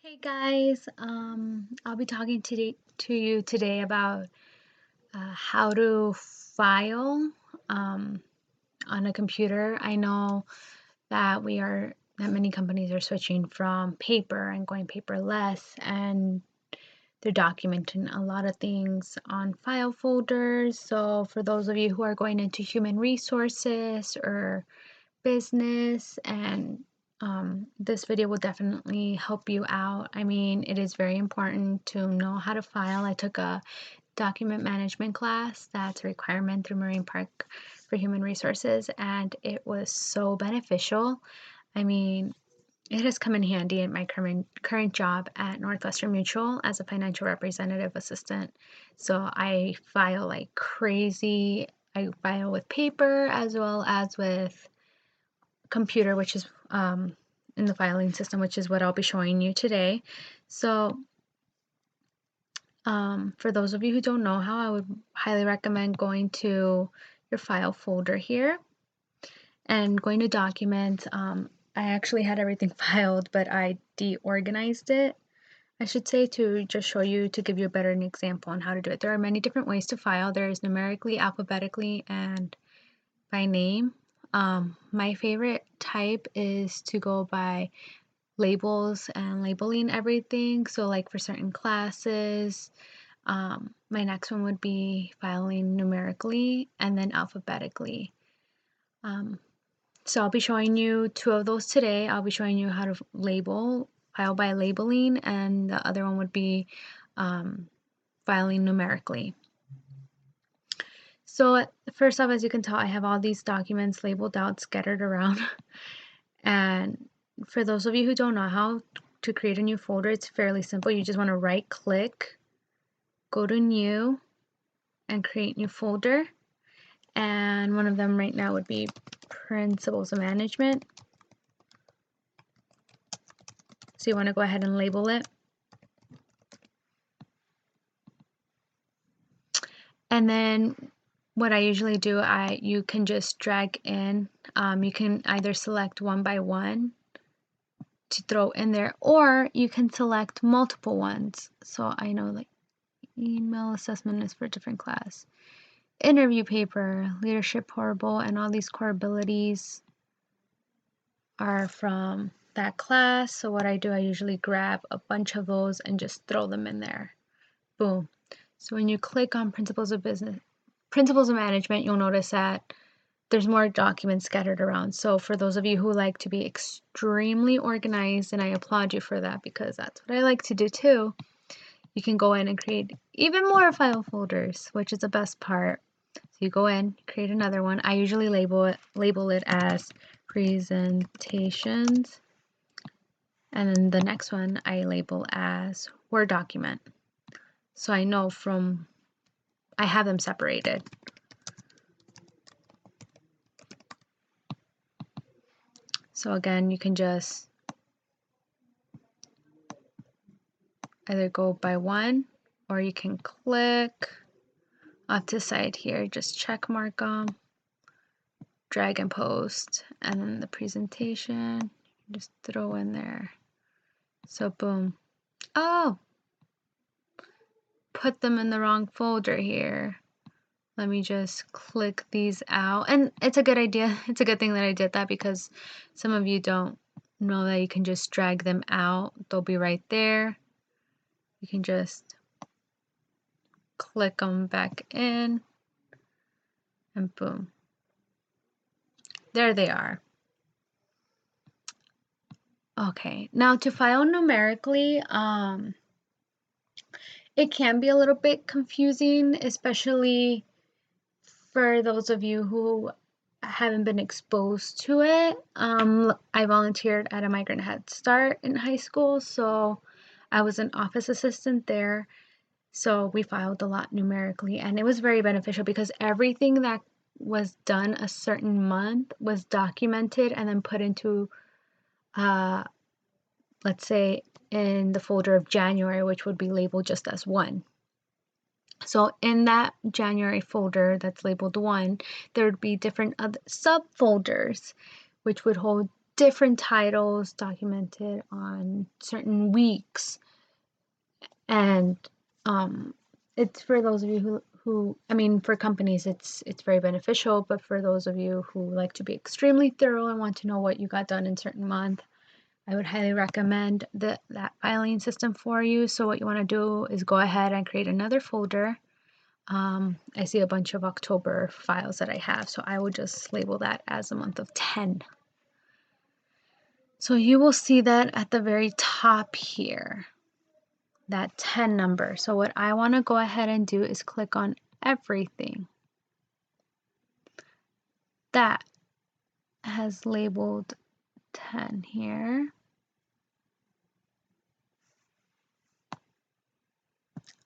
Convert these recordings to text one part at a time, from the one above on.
Hey guys, I'll be talking to you today about how to file on a computer. I know that many companies are switching from paper and going paperless, and they're documenting a lot of things on file folders. So for those of you who are going into human resources or business, and this video will definitely help you out. I mean, it is very important to know how to file. I took a document management class that's a requirement through Marine Park for Human Resources, and it was so beneficial. I mean, it has come in handy in my current job at Northwestern Mutual as a financial representative assistant. So I file like crazy. I file with paper as well as with computer, which is in the filing system, which is what I'll be showing you today. So for those of you who don't know how, I would highly recommend going to your file folder here and going to documents. I actually had everything filed, but I deorganized it, I should say, to just show you, to give you a better example on how to do it. There are many different ways to file. There's numerically, alphabetically, and by name. My favorite type is to go by labels and labeling everything. So like for certain classes, my next one would be filing numerically and then alphabetically. So I'll be showing you two of those today. I'll be showing you how to file by labeling, and the other one would be filing numerically. So first off, as you can tell, I have all these documents labeled out, scattered around. And for those of you who don't know how to create a new folder, it's fairly simple. You just want to right click, go to new, and create new folder. And one of them right now would be Principles of Management. So you want to go ahead and label it. And then what I usually do, you can just drag in. You can either select one by one to throw in there, or you can select multiple ones. So I know like email assessment is for a different class, interview paper, leadership horrible, and all these core abilities are from that class. So what I do, I usually grab a bunch of those and just throw them in there. Boom. So when you click on Principles of Management, you'll notice that there's more documents scattered around. So for those of you who like to be extremely organized, and I applaud you for that because that's what I like to do too, you can go in and create even more file folders, which is the best part. So you go in, create another one. I usually label it as presentations. And then the next one I label as Word document. So I know I have them separated. So again, you can just either go by one, or you can click off to the side here, just check mark them, drag and post, and then the presentation, just throw in there. So boom. Oh, put them in the wrong folder here. Let me just click these out. And it's a good idea. It's a good thing that I did that, because some of you don't know that you can just drag them out. They'll be right there. You can just click them back in, and boom. There they are. Okay, now to file numerically, it can be a little bit confusing, especially for those of you who haven't been exposed to it. I volunteered at a Migrant Head Start in high school, so I was an office assistant there. So we filed a lot numerically, and it was very beneficial because everything that was done a certain month was documented and then put into, let's say, in the folder of January, which would be labeled just as 1. So in that January folder that's labeled 1, there would be different other subfolders which would hold different titles documented on certain weeks. And it's for those of you who I mean, for companies it's very beneficial, but for those of you who like to be extremely thorough and want to know what you got done in certain month, I would highly recommend that filing system for you. So what you want to do is go ahead and create another folder. I see a bunch of October files that I have, so I will just label that as the month of 10. So you will see that at the very top here, that 10 number. So what I want to go ahead and do is click on everything that has labeled 10 here.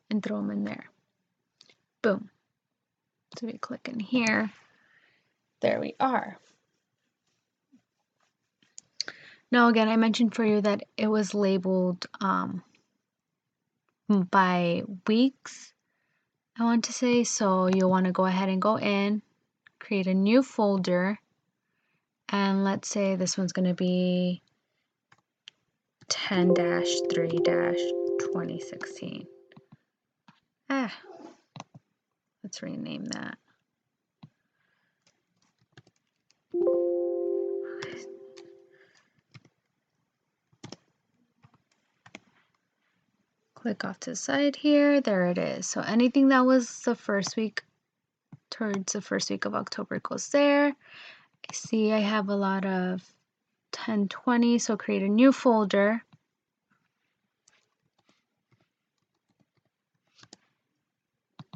And throw them in there. Boom. So we click in here. There we are. Now again, I mentioned for you that it was labeled by weeks, I want to say. So you'll want to go ahead and go in, create a new folder, and let's say this one's going to be 10-3-2016. Let's rename that. Click off to the side here. There it is. So anything that was the first week, towards the first week of October goes there. I see I have a lot of 10-20, so create a new folder.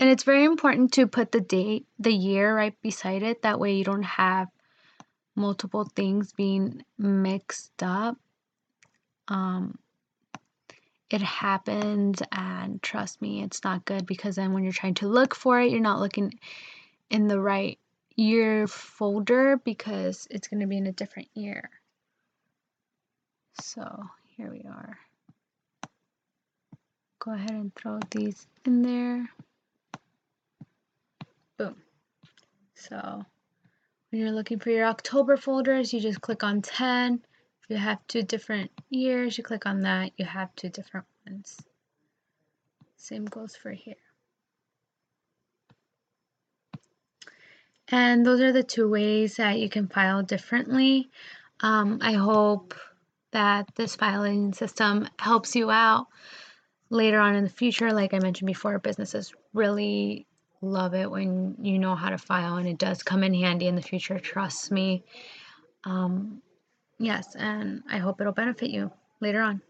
And it's very important to put the date, the year right beside it. That way you don't have multiple things being mixed up. It happens, and trust me, it's not good, because then when you're trying to look for it, you're not looking in the right year folder because it's going to be in a different year. So here we are. Go ahead and throw these in there. Boom. So when you're looking for your October folders, you just click on 10. If you have 2 different years, you click on that, you have 2 different ones. Same goes for here. And those are the 2 ways that you can file differently. I hope that this filing system helps you out later on in the future. Like I mentioned before, businesses really love it when you know how to file, and it does come in handy in the future, trust me. Yes, and I hope it'll benefit you later on.